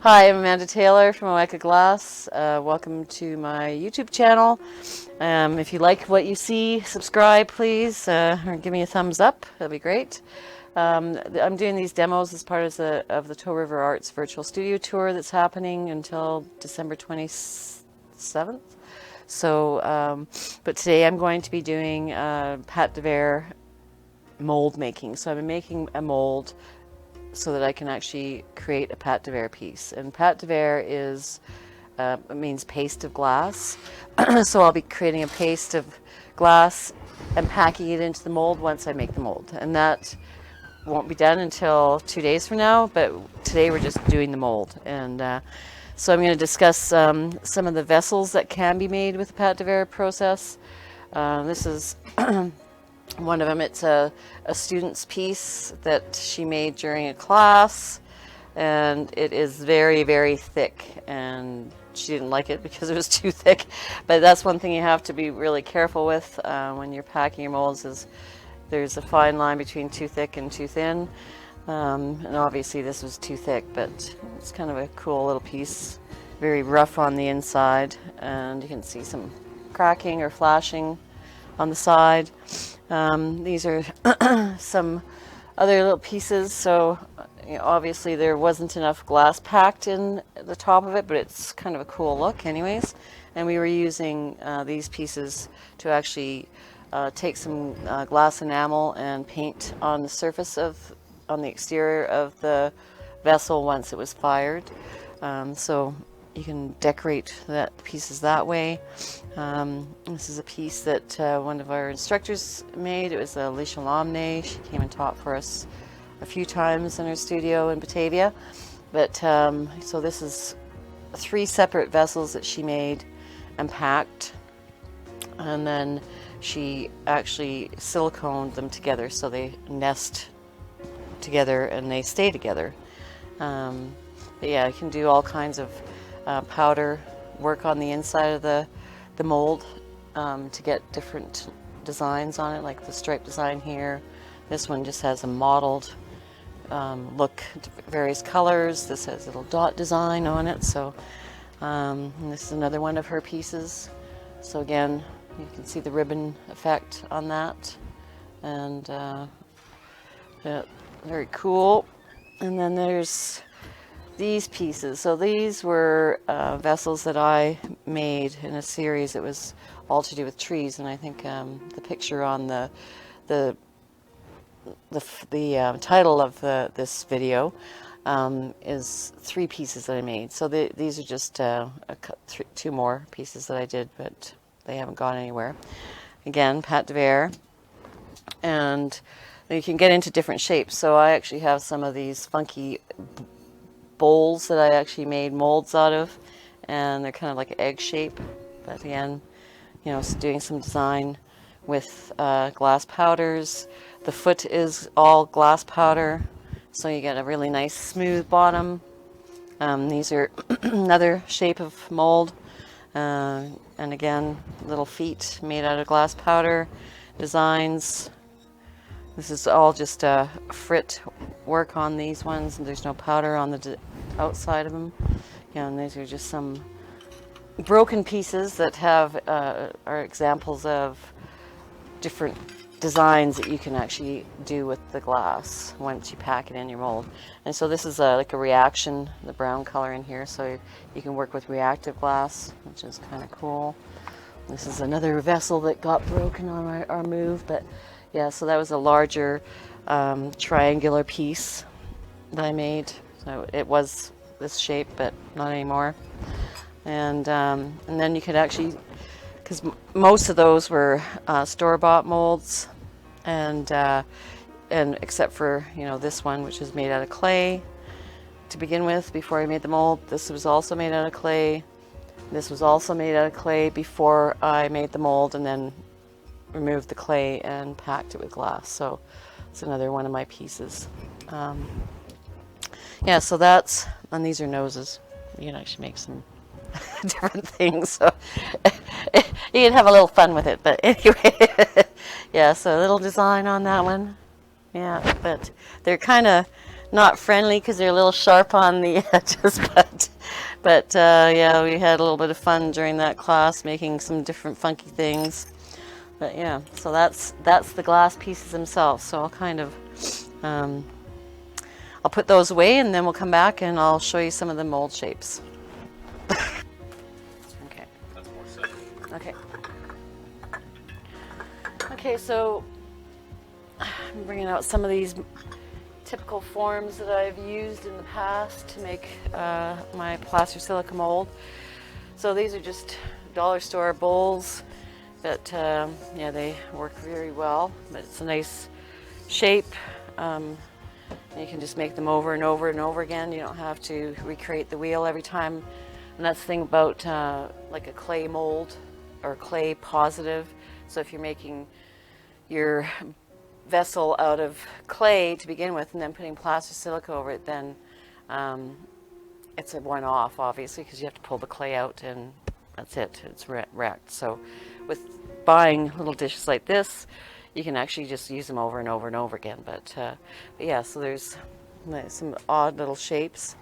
Hi, I'm Amanda Taylor from Oatka Glass. Welcome to my YouTube channel. If you like what you see, subscribe please, or give me a thumbs up. That'd be great. I'm doing these demos as part of the Toe River Arts virtual studio tour that's happening until December 27th. So, but today I'm going to be doing Pate de Verre mold making. So I'm making a mold so that I can actually create a Pate de Verre piece. And Pate de Verre is, it means paste of glass. So I'll be creating a paste of glass and packing it into the mold once I make the mold. And that won't be done until 2 days from now, but today we're just doing the mold. And so I'm going to discuss some of the vessels that can be made with the Pate de Verre process. This is one of them. It's a student's piece that she made during a class, and it is very, very thick, and she didn't like it because it was too thick. But that's one thing you have to be really careful with when you're packing your molds, is there's a fine line between too thick and too thin. And obviously this was too thick, but it's kind of a cool little piece. Very rough on the inside, and you can see some cracking or flashing on the side. These are some other little pieces. So obviously there wasn't enough glass packed in the top of it, but it's kind of a cool look anyways. And we were using these pieces to actually take some glass enamel and paint on the surface on the exterior of the vessel once it was fired. So you can decorate that pieces that way. This is a piece that one of our instructors made. It was Alicia Lomne. She came and taught for us a few times in her studio in Batavia. But so this is 3 separate vessels that she made and packed, and then she actually siliconed them together so they nest together and they stay together. But yeah, you can do all kinds of powder work on the inside of the mold to get different designs on it, like the stripe design here. This one just has a mottled look, various colors. This has a little dot design on it. So this is another one of her pieces. So again, you can see the ribbon effect on that, and yeah, very cool. And then there's these pieces. So these were vessels that I made in a series. It was all to do with trees, and I think the picture on the title of this video is 3 pieces that I made. So these are just 2 more pieces that I did, but they haven't gone anywhere. Again, Pate de Verre, and you can get into different shapes. So I actually have some of these funky bowls that I actually made molds out of, and they're kind of like egg shape. But again, doing some design with glass powders. The foot is all glass powder, so you get a really nice smooth bottom. These are another shape of mold, and again, little feet made out of glass powder designs. This is all just frit work on these ones, and there's no powder on the outside of them. And these are just some broken pieces that have are examples of different designs that you can actually do with the glass once you pack it in your mold. And so this is like a reaction, the brown color in here, so you can work with reactive glass, which is kind of cool. This is another vessel that got broken on our move, but yeah, so that was a larger triangular piece that I made. So it was this shape, but not anymore. And then you could actually, because most of those were store-bought molds, and except for this one, which is made out of clay to begin with. Before I made the mold, this was also made out of clay. This was also made out of clay before I made the mold, and then removed the clay and packed it with glass. So it's another one of my pieces. Yeah, so that's, and these are noses. You can actually make some different things, so you can have a little fun with it. But anyway, yeah, so a little design on that one. Yeah, but they're kind of not friendly because they're a little sharp on the edges, but yeah, we had a little bit of fun during that class making some different funky things. But yeah, so that's the glass pieces themselves. So I'll kind of I'll put those away, and then we'll come back and I'll show you some of the mold shapes. Okay. That's more safe. Okay. Okay, so I'm bringing out some of these typical forms that I've used in the past to make my plaster silica mold. So these are just dollar store bowls, but yeah, they work very well. But it's a nice shape. You can just make them over and over and over again. You don't have to recreate the wheel every time. And that's the thing about like a clay mold or clay positive. So if you're making your vessel out of clay to begin with and then putting plaster silica over it, then it's a one-off, obviously, because you have to pull the clay out and that's it. It's wrecked. So with buying little dishes like this, you can actually just use them over and over and over again. But yeah, so there's some odd little shapes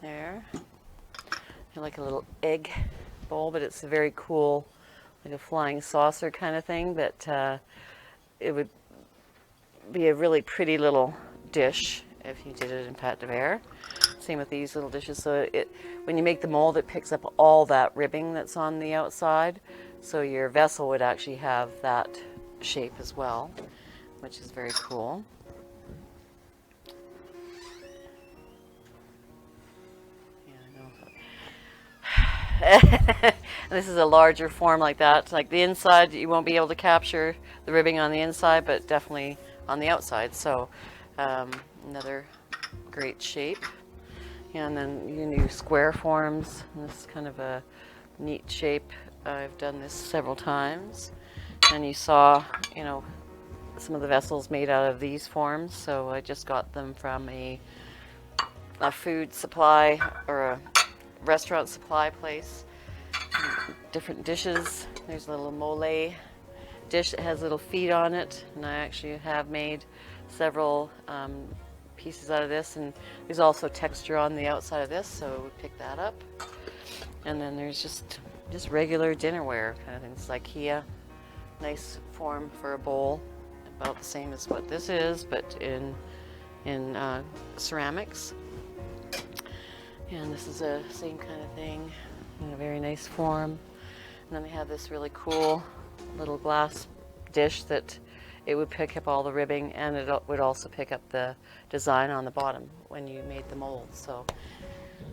there. Like a little egg bowl, but it's a very cool, like a flying saucer kind of thing. But it would be a really pretty little dish if you did it in Pate de Verre. Same with these little dishes. So when you make the mold, it picks up all that ribbing that's on the outside. So your vessel would actually have that shape as well, which is very cool. This is a larger form like that. Like the inside, you won't be able to capture the ribbing on the inside, but definitely on the outside. So another great shape. And then you can do square forms. And this is kind of a neat shape. I've done this several times. And you saw, you know, some of the vessels made out of these forms. So I just got them from a food supply or a restaurant supply place. Different dishes. There's a little mole dish that has little feet on it, and I actually have made several pieces out of this. And there's also texture on the outside of this, so we pick that up. And then there's just regular dinnerware kind of things, like IKEA. Nice form for a bowl, about the same as what this is, but in ceramics. And this is the same kind of thing in a very nice form. And then they have this really cool little glass dish that it would pick up all the ribbing, and it would also pick up the design on the bottom when you made the mold. So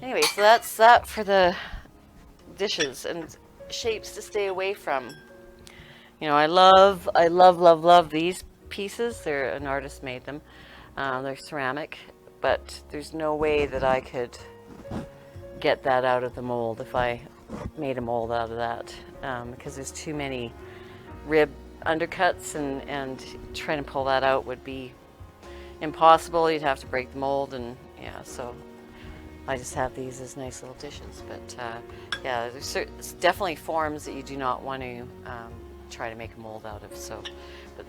anyway, so that's that for the dishes and shapes to stay away from. You know, I love these pieces. They're an artist made them. They're ceramic, but there's no way that I could get that out of the mold if I made a mold out of that, because there's too many rib undercuts, and trying to pull that out would be impossible. You'd have to break the mold, and yeah, so I just have these as nice little dishes. But yeah, there's definitely forms that you do not want to try to make a mold out of. So, but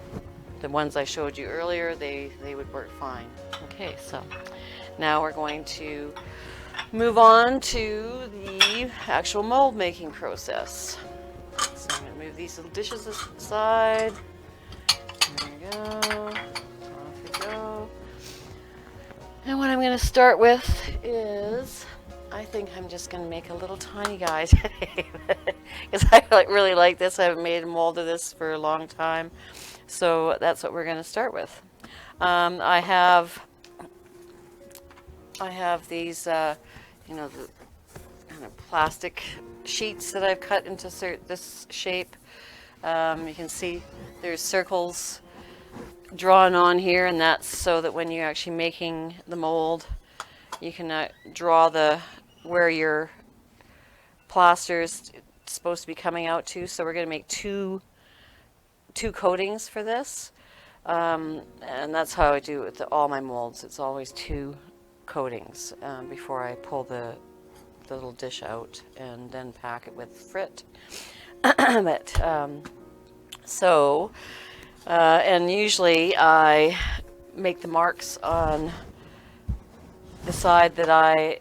the ones I showed you earlier, they would work fine. Okay, so now we're going to move on to the actual mold making process. So I'm going to move these little dishes aside. There we go. Off we go. And what I'm going to start with is, I think I'm just going to make a little tiny guy today, because I really like this. I haven't made a mold of this for a long time, so that's what we're going to start with. I have these, you know, the kind of plastic sheets that I've cut into this shape. You can see there's circles drawn on here, and that's so that when you're actually making the mold, you can draw where your plaster is supposed to be coming out to. So we're going to make two coatings for this, and that's how I do it with all my molds. It's always two coatings before I pull the little dish out and then pack it with frit. But and usually I make the marks on the side that I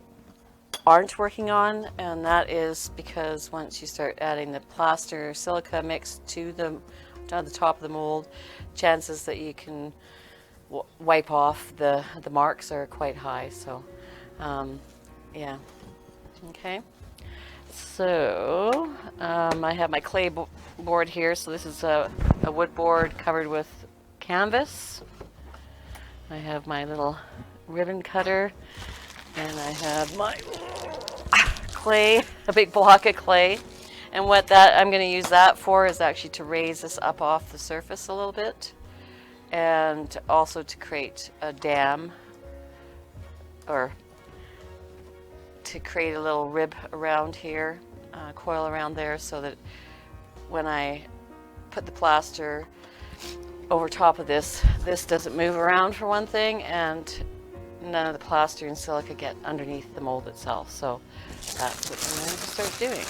aren't working on, and that is because once you start adding the plaster silica mix to the top of the mold, chances that you can wipe off the marks are quite high. So yeah, okay. So I have my clay board here. So this is a wood board covered with canvas. I have my little ribbon cutter, and I have my clay, a big block of clay. And what I'm going to use that for is actually to raise this up off the surface a little bit, and also to create a dam, or to create a little rib around here, coil around there, so that when I put the plaster over top of this doesn't move around, for one thing, and none of the plaster and silica get underneath the mold itself. So that's what I'm going to start doing.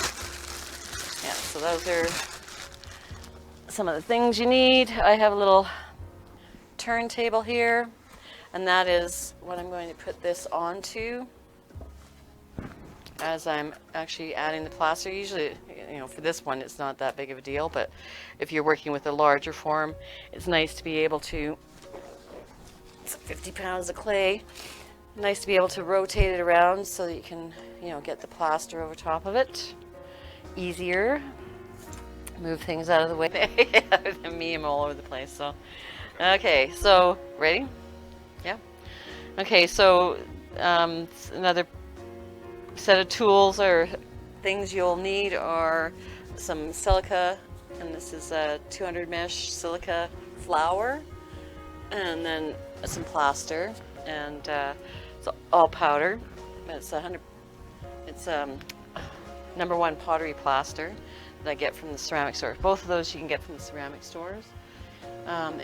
Yeah, so those are some of the things you need. I have a little turntable here, and that is what I'm going to put this onto as I'm actually adding the plaster. Usually, you know, for this one it's not that big of a deal, but if you're working with a larger form, it's nice to be able to, it's 50 pounds of clay, nice to be able to rotate it around so that you can, you know, get the plaster over top of it easier. Move things out of the way. Me, I'm all over the place. So okay, so ready? Yeah. Okay, so another set of tools or things you'll need are some silica, and this is a 200 mesh silica flour, and then some plaster, and it's all powder. It's number one pottery plaster that I get from the ceramic store. Both of those you can get from the ceramic stores.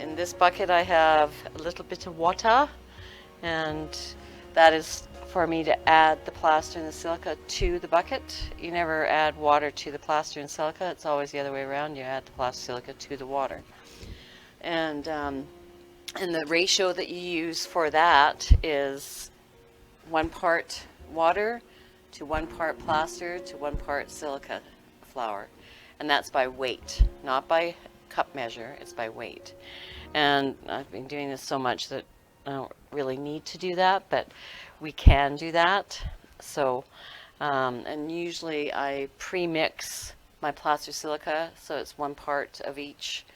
In this bucket I have a little bit of water, and that is for me to add the plaster and the silica to the bucket. You never add water to the plaster and silica. It's always the other way around. You add the plaster silica to the water. And the ratio that you use for that is 1 part water to 1 part plaster to 1 part silica flour. And that's by weight, not by cup measure. It's by weight. And I've been doing this so much that I don't really need to do that, but we can do that. So, and usually I pre-mix my plaster silica, so it's 1 part of each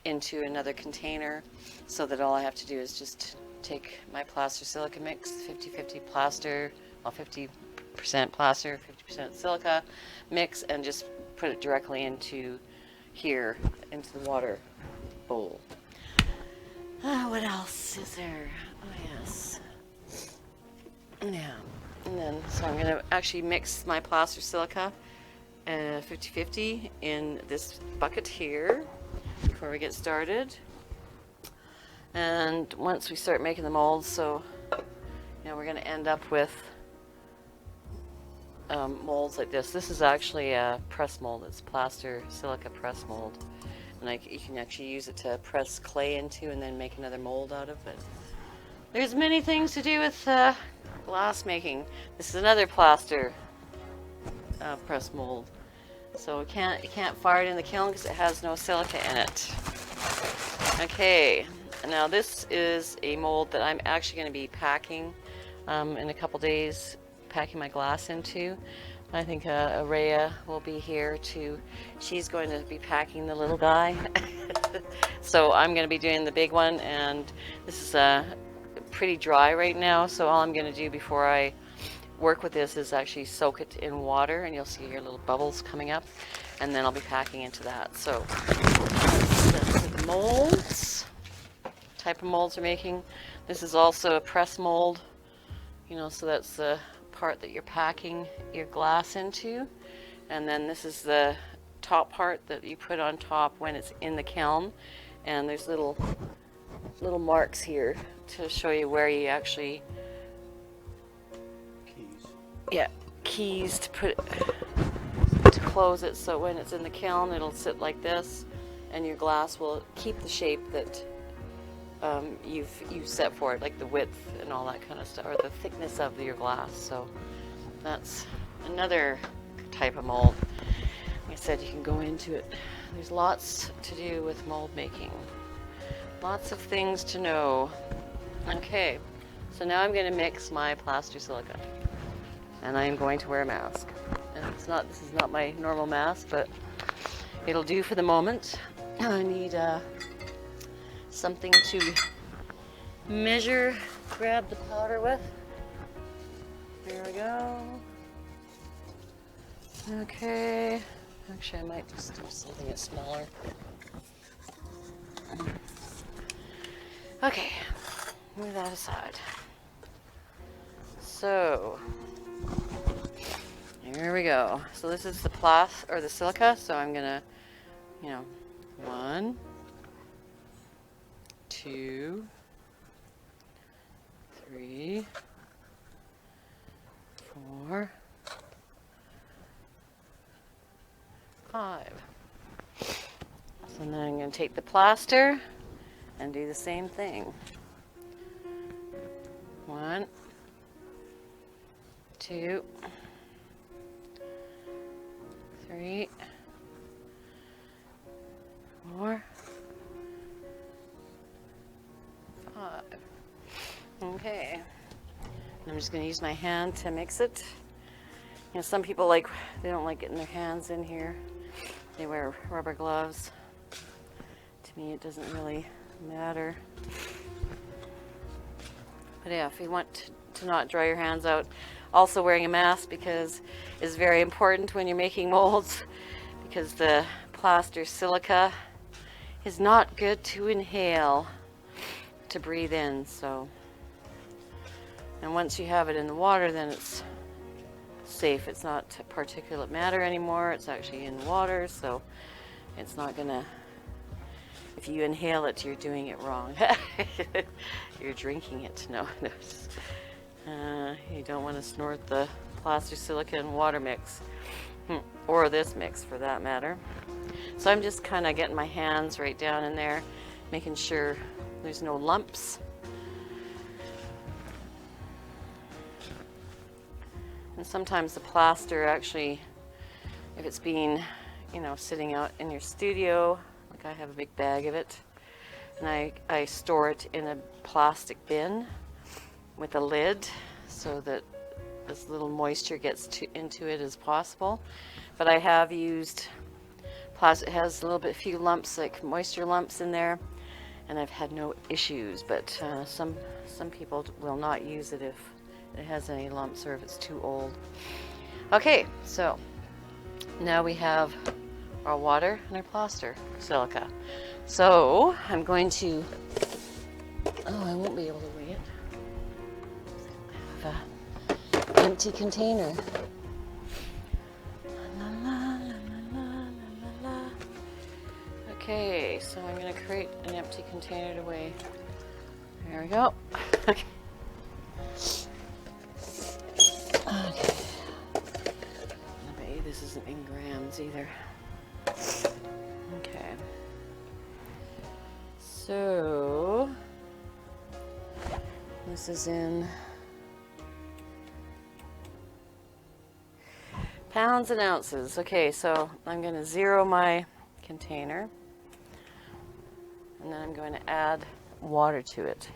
into another container, so that all I have to do is just take my plaster silica mix, 50-50 plaster, well, 50% plaster, 50% silica mix, and just put it directly into here, into the water bowl. What else is there? Oh yes. Yeah, and then so I'm going to actually mix my plaster silica 50-50 in this bucket here before we get started. And once we start making the molds, so you know, we're going to end up with molds like this. This is actually a press mold. It's plaster silica press mold, and you can actually use it to press clay into and then make another mold out of it. There's many things to do with glass making. This is another plaster press mold. So you can't fire it in the kiln because it has no silica in it. Okay, now this is a mold that I'm actually going to be packing in a couple days, packing my glass into. I think Araya will be here too. She's going to be packing the little guy. So I'm going to be doing the big one, and this is pretty dry right now, so all I'm going to do before I work with this is actually soak it in water, and you'll see your little bubbles coming up, and then I'll be packing into that. So that's the molds, type of molds we're making. This is also a press mold, you know, so that's the part that you're packing your glass into, and then this is the top part that you put on top when it's in the kiln, and there's little marks here to show you where you actually keys to put to close it, so when it's in the kiln it'll sit like this, and your glass will keep the shape that you've set for it, like the width and all that kind of stuff, or the thickness of your glass. So that's another type of mold. Like I said, you can go into it. There's lots to do with mold making. Lots of things to know. Okay, so now I'm going to mix my plaster silica, and I am going to wear a mask. And this is not my normal mask, but it'll do for the moment. I need something to measure, grab the powder with. There we go. Okay. Actually, I might just do something that's smaller. Okay, move that aside. So, here we go. So this is the the silica. So I'm gonna, 1, 2, 3, 4, 5. So then I'm going to take the plaster and do the same thing. 1, 2, 3, 4, 5. Okay. I'm just going to use my hand to mix it. Some people they don't like getting their hands in here. They wear rubber gloves. To me, it doesn't really matter. But yeah, if you want to not dry your hands out, also wearing a mask is very important when you're making molds, because the plaster silica is not good to inhale, to breathe in. So, and once you have it in the water, then it's safe. It's not particulate matter anymore. It's actually in water, so it's not gonna, if you inhale it, you're doing it wrong. You're drinking it. No. You don't want to snort the plaster silica and water mix, or this mix for that matter. So I'm just kind of getting my hands right down in there, making sure there's no lumps. And sometimes the plaster actually, if it's being, sitting out in your studio, like I have a big bag of it, and I store it in a plastic bin with a lid so that as little moisture gets into it as possible. But I have used plastic. It has a little bit, few lumps, like moisture lumps in there, and I've had no issues. But some people will not use it if it has any lumps or if it's too old. Okay, so now we have our water and our plaster silica. So I'm going to, I won't be able to weigh it. I have an empty container. Okay, so I'm going to create an empty container to weigh. There we go. Okay. Okay. I bet you this isn't in grams either. Okay. So this is in pounds and ounces. Okay, so I'm going to zero my container, and then I'm going to add water to it.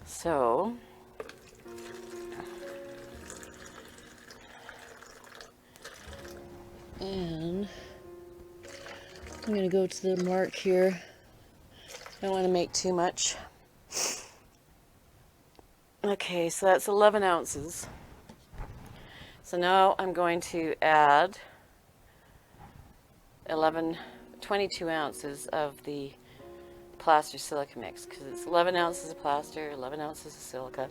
So and I'm going to go to the mark here. I don't want to make too much. Okay, so that's 11 ounces. So now I'm going to add 22 ounces of the plaster silica mix, because it's 11 ounces of plaster, 11 ounces of silica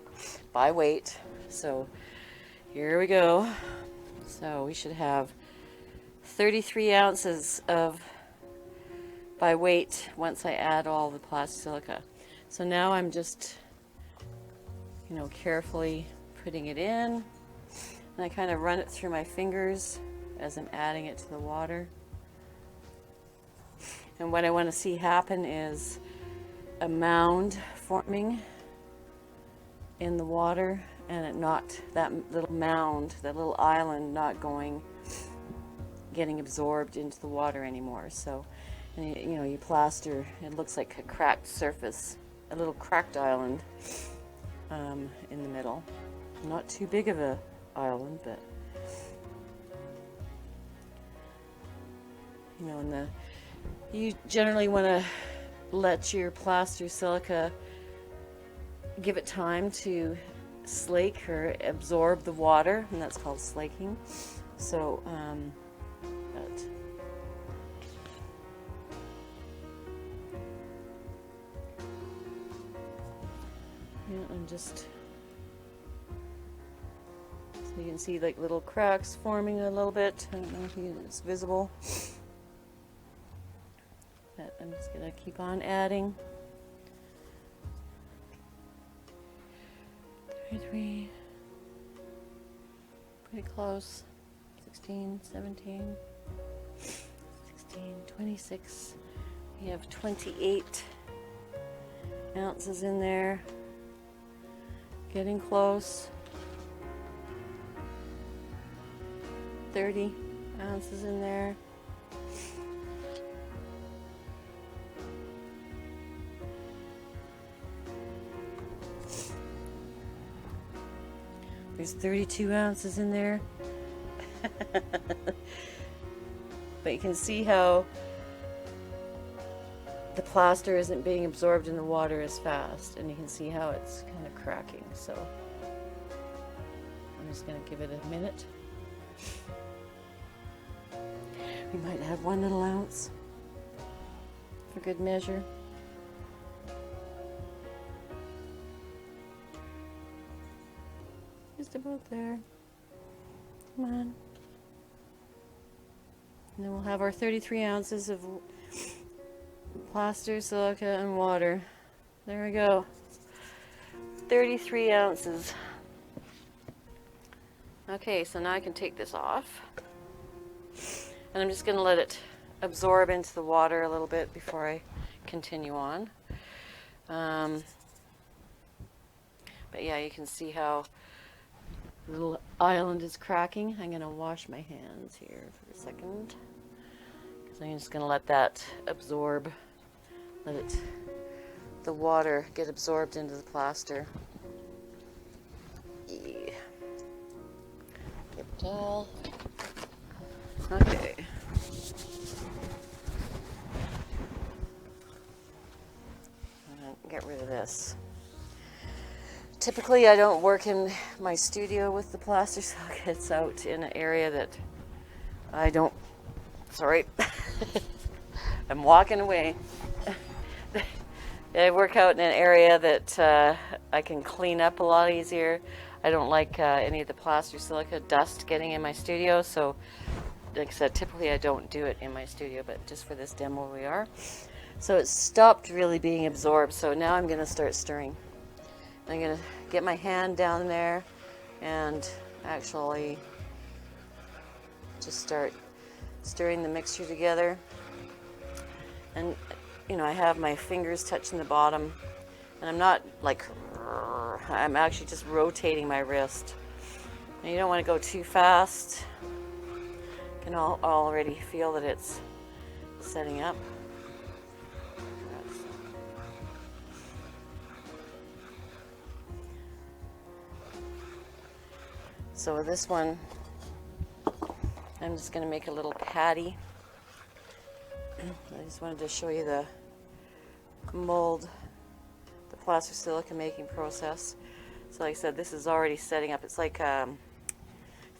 by weight. So here we go. So we should have 33 ounces of by weight once I add all the plaster silica. So now I'm just, carefully putting it in, and I kind of run it through my fingers as I'm adding it to the water. And what I want to see happen is a mound forming in the water, and it not, that little mound, that little island not getting absorbed into the water anymore. So, and you know, you plaster, it looks like a cracked surface, a little cracked island in the middle. Not too big of a island, but you know, you generally want to let your plaster silica, give it time to slake or absorb the water, and that's called slaking. So, but yeah, I'm just, so you can see like little cracks forming a little bit. I don't know if it's visible, but I'm just gonna keep on adding. 33, pretty close. 16, 17, 16, 26. We have 28 ounces in there. Getting close. 30 ounces in there. There's 32 ounces in there. But you can see how the plaster isn't being absorbed in the water as fast, and you can see how it's kind of cracking. So I'm just going to give it a minute. We might have 1 little ounce for good measure. Just about there. Come on. And then we'll have our 33 ounces of plaster, silica, and water. There we go. 33 ounces. Okay, so now I can take this off. And I'm just going to let it absorb into the water a little bit before I continue on. But yeah, you can see how the little island is cracking. I'm going to wash my hands here for a second, because I'm just going to let that absorb, the water get absorbed into the plaster. Yeah. Paper towel. Okay. Get rid of this. Typically, I don't work in my studio with the plaster silica. It's out in an area that I don't. Sorry, I'm walking away. I work out in an area that I can clean up a lot easier. I don't like any of the plaster silica dust getting in my studio, so like I said, typically I don't do it in my studio, but just for this demo we are. So it stopped really being absorbed, so now I'm going to start stirring. I'm going to get my hand down there and actually just start stirring the mixture together. And you know, I have my fingers touching the bottom, and I'm not like, I'm actually just rotating my wrist. And you don't want to go too fast. You can already feel that it's setting up. So with this one, I'm just going to make a little patty. I just wanted to show you the plaster silica making process. So like I said, this is already setting up. It's like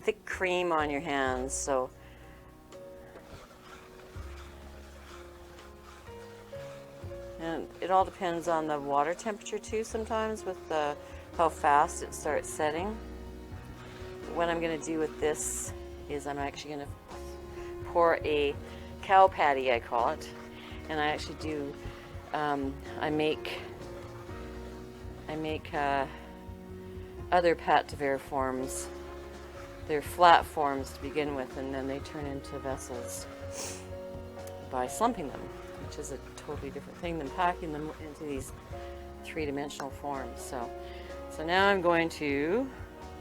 thick cream on your hands. So and it all depends on the water temperature too sometimes, with how fast it starts setting. What I'm going to do with this is I'm actually going to pour a cow patty, I call it, and I actually do I make other Pate de Verre forms. They're flat forms to begin with, and then they turn into vessels by slumping them, which is a totally different thing than packing them into these three-dimensional forms. So now I'm going to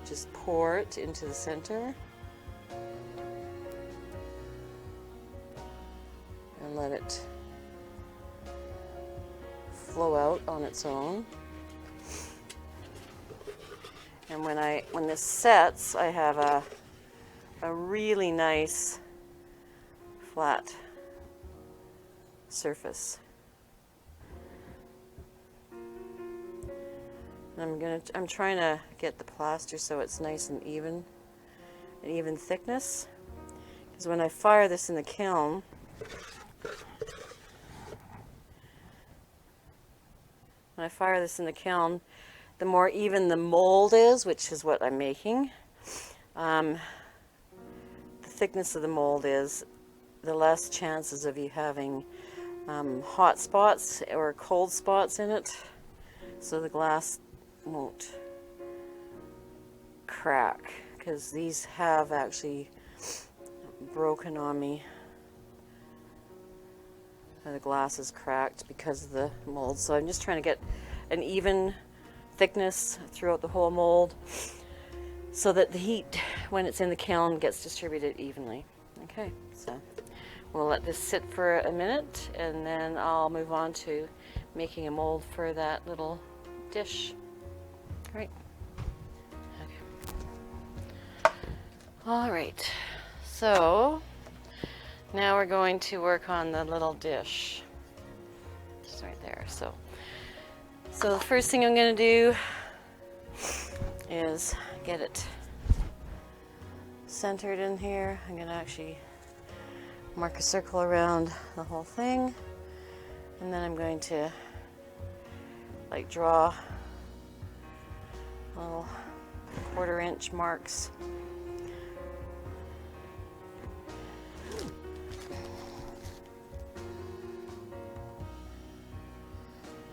just pour it into the center and let it flow out on its own. And when this sets, I have a really nice flat surface. And I'm trying to get the plaster so it's nice and even thickness. Because when I fire this in the kiln, the more even the mold is, which is what I'm making, the thickness of the mold is, the less chances of you having hot spots or cold spots in it, so the glass won't crack, because these have actually broken on me. The glass is cracked because of the mold, so I'm just trying to get an even thickness throughout the whole mold so that the heat, when it's in the kiln, gets distributed evenly. Okay, so we'll let this sit for a minute, and then I'll move on to making a mold for that little dish. Great. Okay. All right, so now we're going to work on the little dish. Just right there. So the first thing I'm going to do is get it centered in here. I'm going to actually mark a circle around the whole thing, and then I'm going to like draw little 1/4 inch marks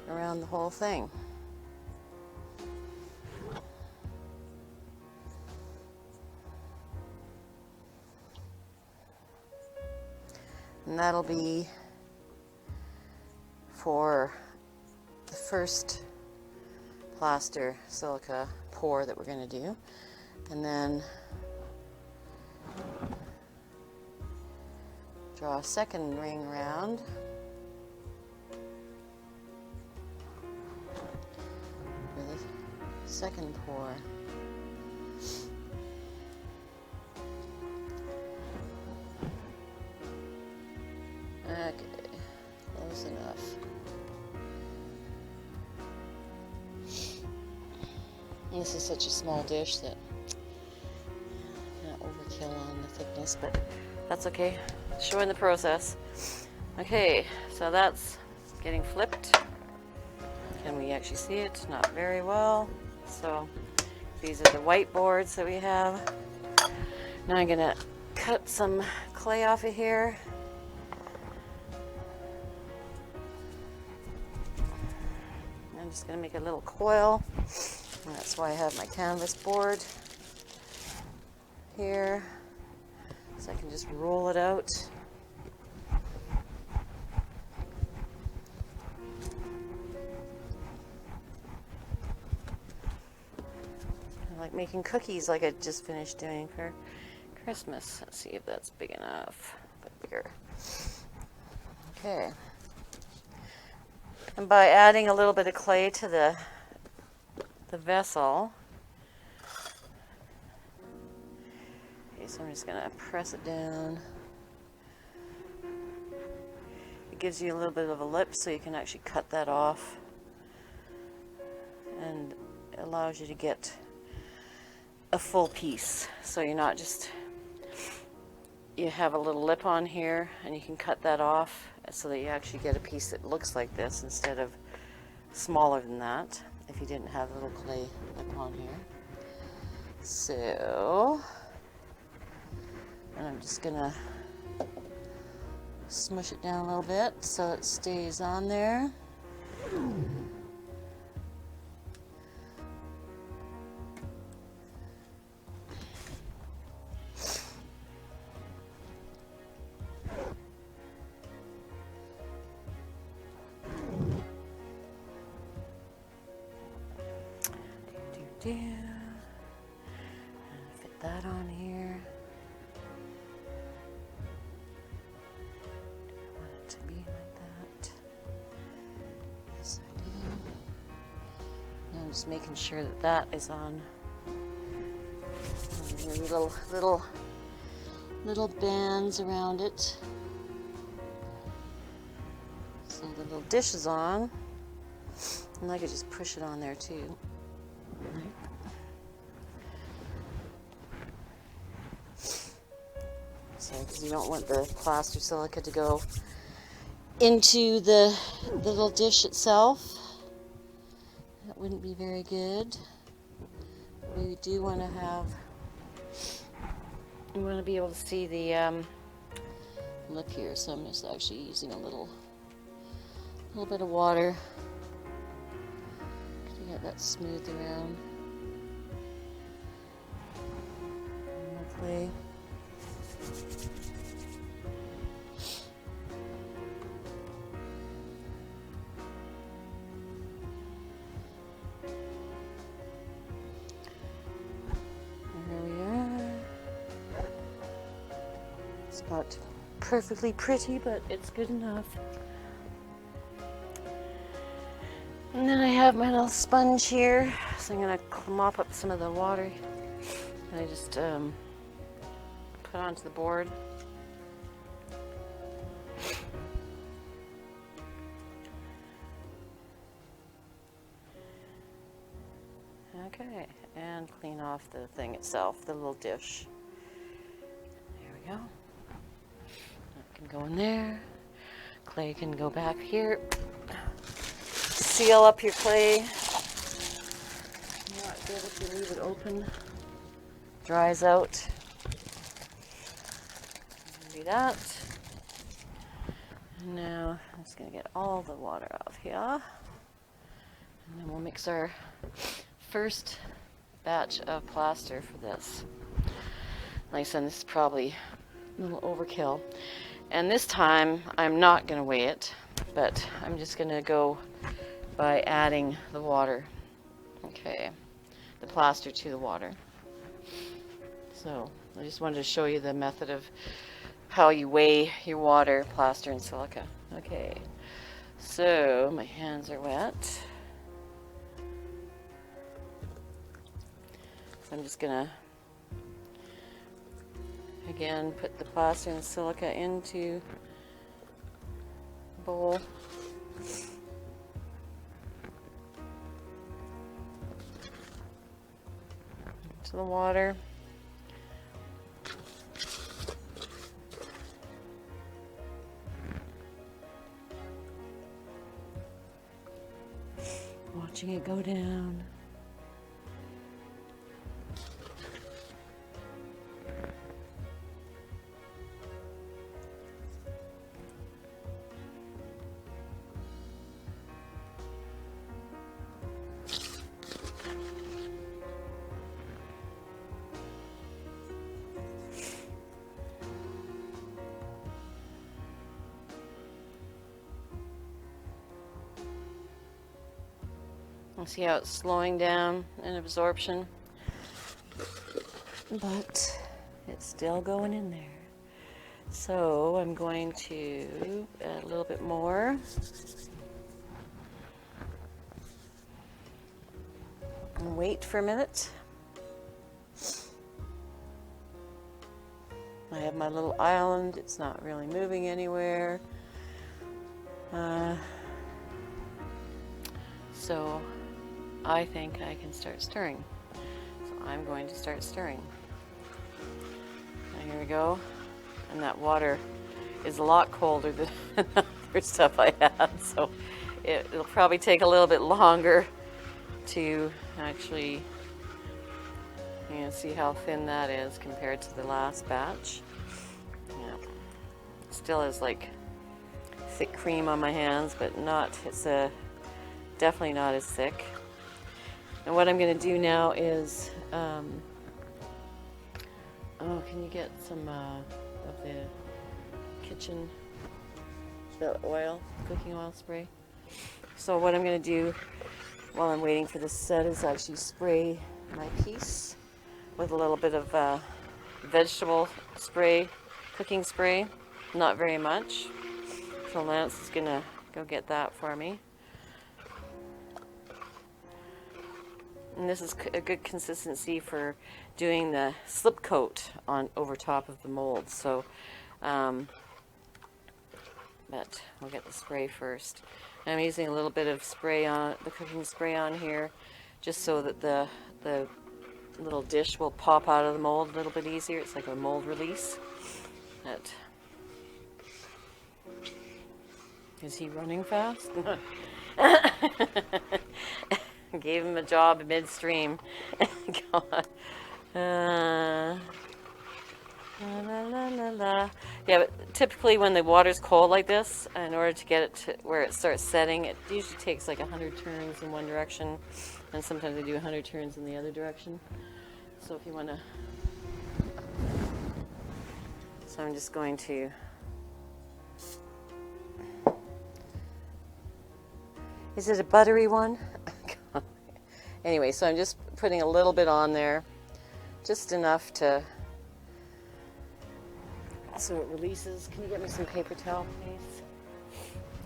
around the whole thing. And that'll be for the first plaster silica pour that we're going to do. And then draw a second ring around. For the second pour. Okay, close enough. And this is such a small dish that not overkill on the thickness, but that's okay. Showing the process. Okay, so that's getting flipped. Can we actually see it? Not very well. So these are the white boards that we have. Now I'm gonna cut some clay off of here. I'm just going to make a little coil, and that's why I have my canvas board here, so I can just roll it out. I like making cookies like I just finished doing for Christmas. Let's see if that's big enough, a bit bigger. Okay. And by adding a little bit of clay to the vessel, okay, so I'm just going to press it down. It gives you a little bit of a lip so you can actually cut that off, and it allows you to get a full piece. So you're not just, you have a little lip on here and you can cut that off so that you actually get a piece that looks like this instead of smaller than that if you didn't have a little clay lip on here. So, and I'm just gonna smush it down a little bit so it stays on there. And fit that on here. Do I want it to be like that? Yes, I do. Now I'm just making sure that that is on. Little bands around it. So the little dish is on, and I could just push it on there too. So, because you don't want the plaster silica to go into the little dish itself. That wouldn't be very good. We do want to have. We want to be able to see the lip here, so I'm just actually using a little bit of water to get that smoothed around. Clay. Not perfectly pretty, but it's good enough. And then I have my little sponge here, so I'm going to mop up some of the water. And I just put it onto the board. Okay, and clean off the thing itself, the little dish. There we go. Go in there. Clay can go back here. Seal up your clay. Not good if you leave it open. Dries out. Do that. And now I'm just going to get all the water off here. And then we'll mix our first batch of plaster for this. Like I said, this is probably a little overkill. And this time, I'm not going to weigh it, but I'm just going to go by adding the water. Okay, the plaster to the water. So, I just wanted to show you the method of how you weigh your water, plaster, and silica. Okay, so my hands are wet. So I'm just going to again, put the plaster and silica into the bowl. Into the water. Watching it go down. See how it's slowing down in absorption, but it's still going in there. So I'm going to add a little bit more. And wait for a minute. I have my little island. It's not really moving anywhere. So I think I can start stirring. So I'm going to start stirring. Now here we go. And that water is a lot colder than other stuff I had, so it'll probably take a little bit longer to actually, see how thin that is compared to the last batch. Yeah, still is like thick cream on my hands, but it's definitely not as thick. And what I'm going to do now is, can you get some of the kitchen, the cooking oil spray? So what I'm going to do while I'm waiting for this set is actually spray my piece with a little bit of vegetable spray, cooking spray, not very much. So Lance is gonna go get that for me. And this is a good consistency for doing the slip coat on over top of the mold. So, but we'll get the spray first. I'm using a little bit of spray on the cooking spray on here, just so that the little dish will pop out of the mold a little bit easier. It's like a mold release. Is he running fast? Gave him a job midstream. God. La, la, la, la. Yeah, but typically when the water's cold like this, in order to get it to where it starts setting, it usually takes like 100 turns in one direction, and sometimes they do 100 turns in the other direction. So if you want to... So I'm just going to... Is it a buttery one? Anyway, so I'm just putting a little bit on there, just enough to, so it releases. Can you get me some paper towel, please?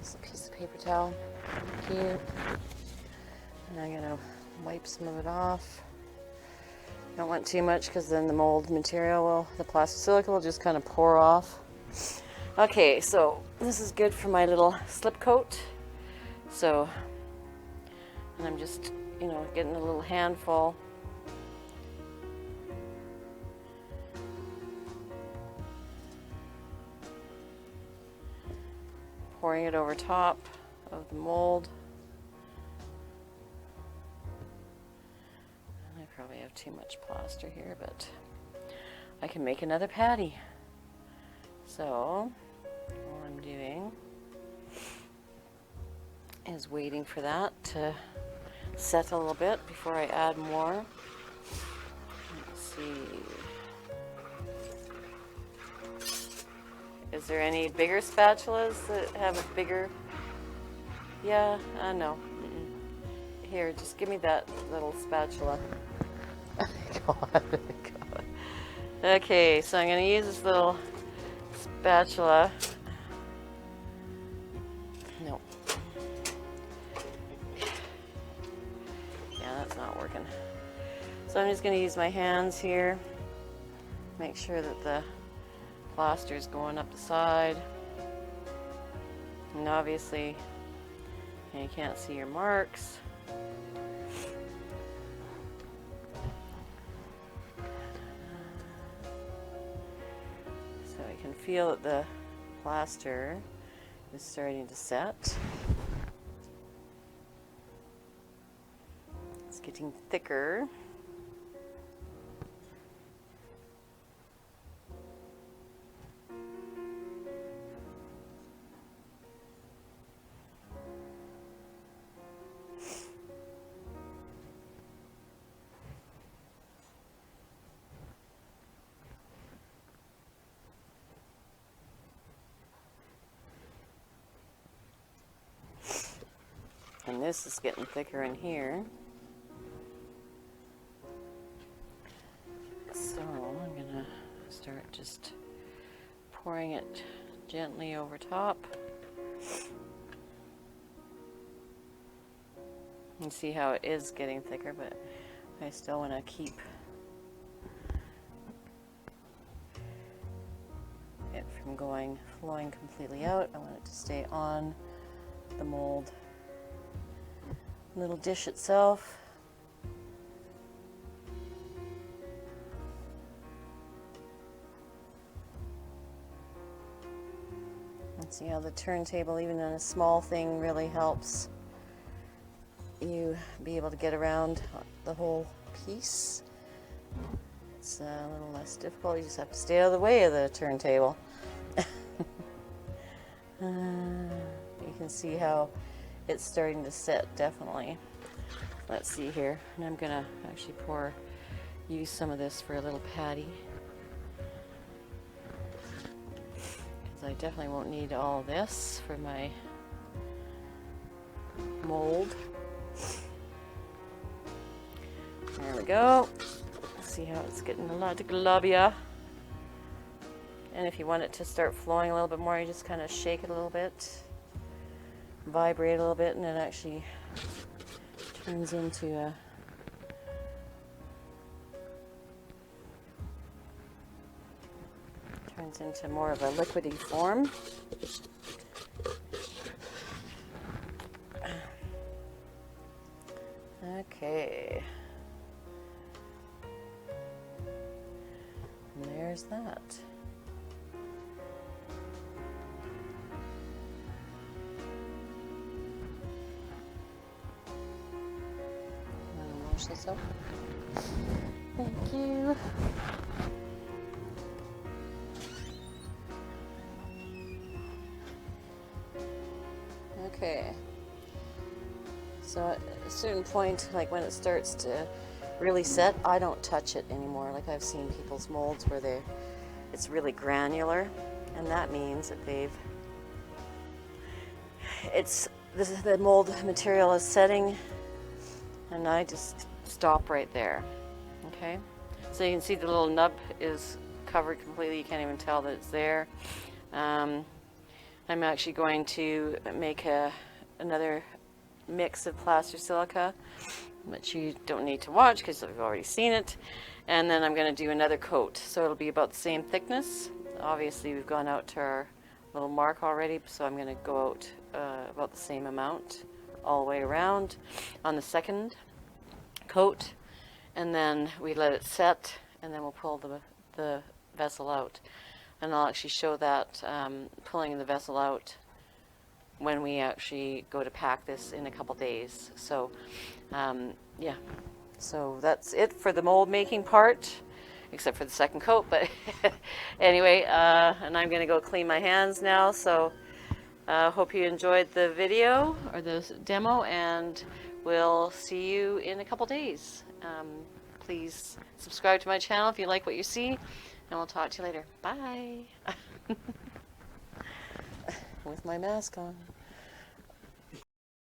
Just a piece of paper towel. Thank you. And I'm gonna wipe some of it off. Don't want too much because then the mold material will, the plastic silica will just kind of pour off. Okay, so this is good for my little slip coat. So, and I'm just, you know, getting a little handful. Pouring it over top of the mold. I probably have too much plaster here, but I can make another patty. So, all I'm doing is waiting for that to set a little bit before I add more. Let's see. Is there any bigger spatulas that have a bigger? Yeah, no. Here, just give me that little spatula. God. Okay, so I'm going to use this little spatula. No. That's not working. So I'm just going to use my hands here, make sure that the plaster is going up the side, and obviously you can't see your marks. So I can feel that the plaster is starting to set. Getting thicker. And this is getting thicker in here. So I'm gonna start just pouring it gently over top. You see how it is getting thicker, but I still want to keep it from flowing completely out. I want it to stay on the mold little dish itself. And see how the turntable, even on a small thing, really helps you be able to get around the whole piece. It's a little less difficult. You just have to stay out of the way of the turntable. You can see how it's starting to set, definitely. Let's see here. And I'm gonna actually use some of this for a little patty, because I definitely won't need all this for my mold. There There we go. See how it's getting a lot of globia. And if you want it to start flowing a little bit more, you just kind of shake it a little bit, vibrate a little bit, and it actually turns into more of a liquidy form. Okay. And there's that. Wash this up. Thank you. Okay. So at a certain point, like when it starts to really set, I don't touch it anymore. Like I've seen people's molds where it's really granular, and that means that the mold material is setting, and I just stop right there. Okay, so you can see the little nub is covered completely. You can't even tell that it's there. I'm actually going to make another mix of plaster silica, which you don't need to watch because I've already seen it. And then I'm going to do another coat, so it'll be about the same thickness. Obviously we've gone out to our little mark already, so I'm going to go out about the same amount all the way around on the second coat, and then we let it set, and then we'll pull the vessel out. And I'll actually show that pulling the vessel out when we actually go to pack this in a couple days. So yeah, so that's it for the mold making part, except for the second coat. But anyway, and I'm gonna go clean my hands now. So hope you enjoyed the video or the demo, and we'll see you in a couple days. Please subscribe to my channel if you like what you see, and we'll talk to you later. Bye. With my mask on.